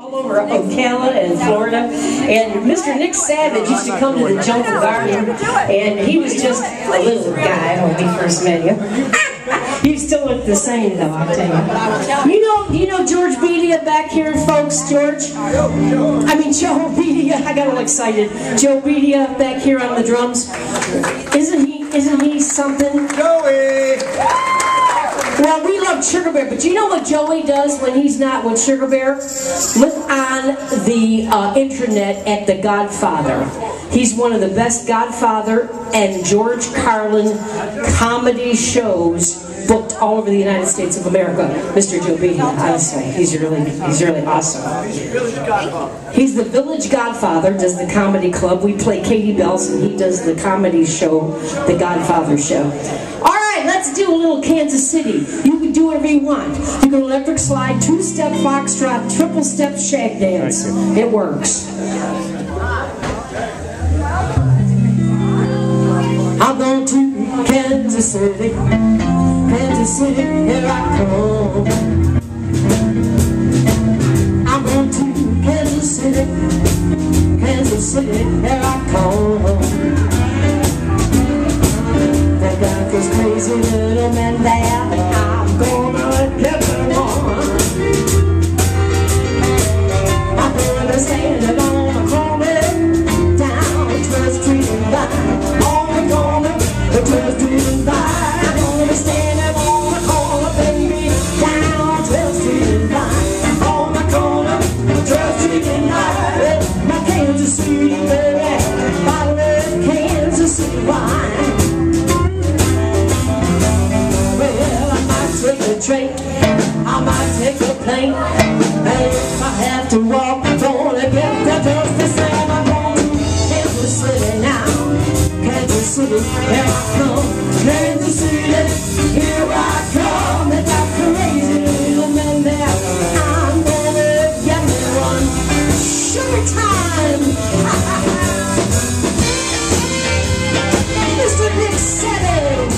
all over Ocala and Florida, and Mr. Nick Savage used to come to the Jungle Garden, and he was just a little guy when we first met him. He still looked the same though, I'll tell you. You know George Bedia back here, folks? George? I mean Joe Bedia. I got all excited. Joe Bedia back here on the drums. Isn't he something? Joey! Well, we love SugarBear, but you know what Joey does when he's not with SugarBear? Look on the intranet at The Godfather. He's one of the best Godfather and George Carlin comedy shows booked all over the United States of America. Mr. Joe Bedia, honestly, he's really awesome. He's the Village Godfather, does the comedy club. We play Katie Bells, and he does the comedy show, The Godfather Show. All right, let's do a little Kansas City. You can do whatever you want. You can electric slide, two-step foxtrot, triple-step shag dance. It works. I'm going to Kansas City. Kansas City, here I come. I'm going to Kansas City. Kansas City, here I come. They got this crazy little man there. I'm gonna get him on. I'm gonna stand it on the corner, down 12th Street and by. On the corner, 12th Street and by. I'm gonna stand it on the corner, baby, down 12th Street and by. On the corner, 12th Street and by. My Kansas City, baby, bottle of Kansas City wine. Train, I might take a plane, and if I have to walk, I'm gonna get there just the same. I'm going to Kansas City now. Kansas City, here I come. Kansas City, here I come. They got crazy little men there. I'm gonna get me one. Sugar time. Mr. Nick Savage.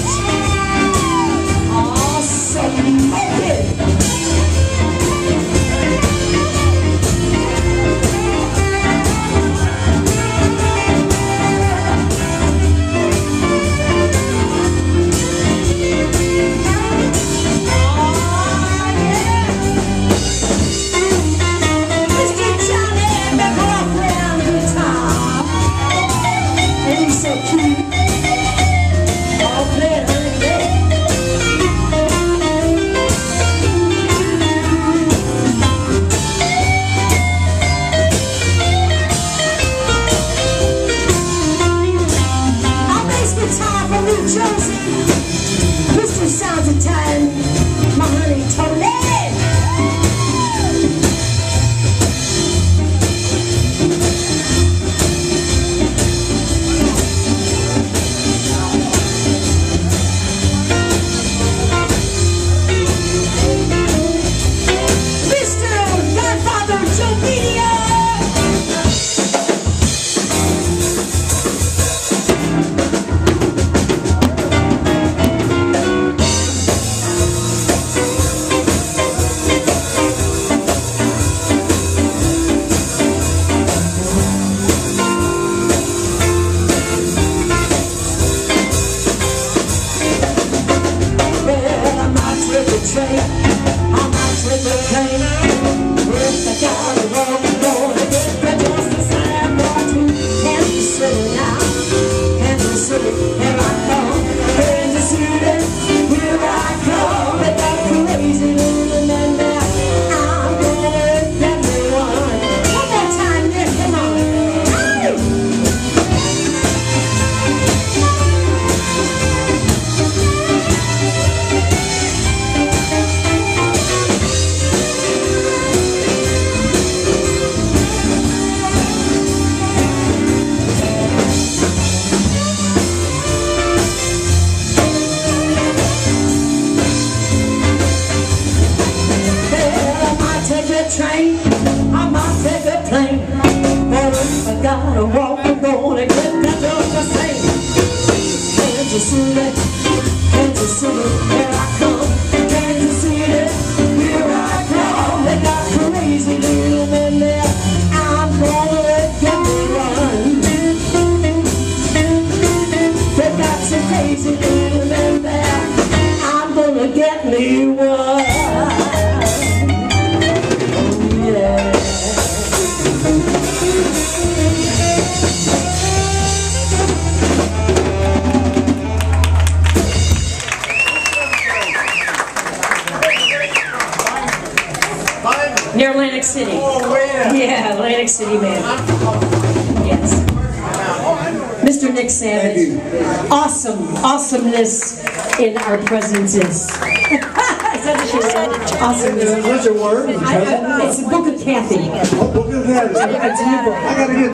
Mr. Sounds of Time, my honey Tony. Mr. Godfather Joe Bedia. I might take a plane. If I gotta walk, I'm gonna get there just the same. I'm going to Kansas City now. Kansas City, here I come. Kansas City, here I come. They got crazy little men there. I'm gonna get me one. One more time, Nick, come on. Train, I might take a plane, but if I gotta walk, I'm gonna get there just the same. Kansas City, Kansas City, here I come. Kansas City, here I come. They got crazy little men. Near Atlantic City. Oh, man. Yeah, Atlantic City, man. Yes. Mr. Nick Savage. Awesomeness in our presence is. Is that what you said? Awesomeness. What's your word? It's the Book of Kathy. Oh, Book of Kathy. It's a new book. I gotta get